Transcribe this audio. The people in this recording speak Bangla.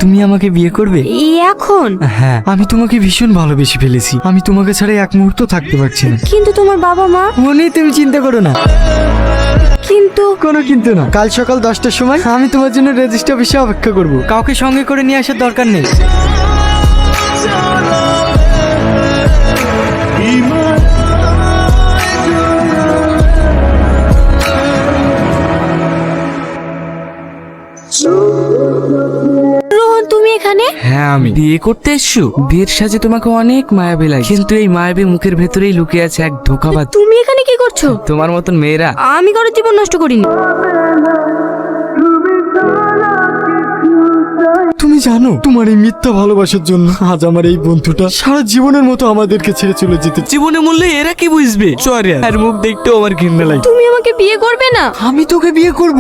তুমি আমাকে বিয়ে করবে? এখন? হ্যাঁ, আমি তোমাকে ভীষণ ভালোবেসে ফেলেছি। আমি তোমাকে ছাড়া এক মুহূর্ত থাকতে পারছি না। কিন্তু তোমার বাবা মা? ও নিয়ে তুমি চিন্তা করো না। কিন্তু কোনো কিন্তু না। কাল সকাল 10টার সময় আমি তোমার জন্য রেজিস্ট্রি অফিসে অপেক্ষা করব। কাউকে সঙ্গে করে নিয়ে আসার দরকার নেই। রোহন, তুমি এখানে? হ্যাঁ, আমি বিয়ে করতে এসছো। বিয়ের সাজে তোমাকে অনেক মায়াবী লাগে, কিন্তু এই মায়াবী মুখের ভেতরেই লুকিয়ে আছে এক ধোঁকাবাজ। তুমি এখানে কি করছো? তোমার মতন মেয়েরা। আমি কারোর জীবন নষ্ট করিনি। তুমি জানো, তোমার এই মিথ্যা ভালোবাসার জন্য আজ আমার এই বন্ধুটা সারা জীবনের মতো আমাদেরকে ছেড়ে চলে যেতে। জীবনে মূল্য এরা কি বুঝবে? চরে আর মুখ দেখতেও আমার ঘৃণা লাগে। তুমি আমাকে বিয়ে করবে না? আমি তোকে বিয়ে করব।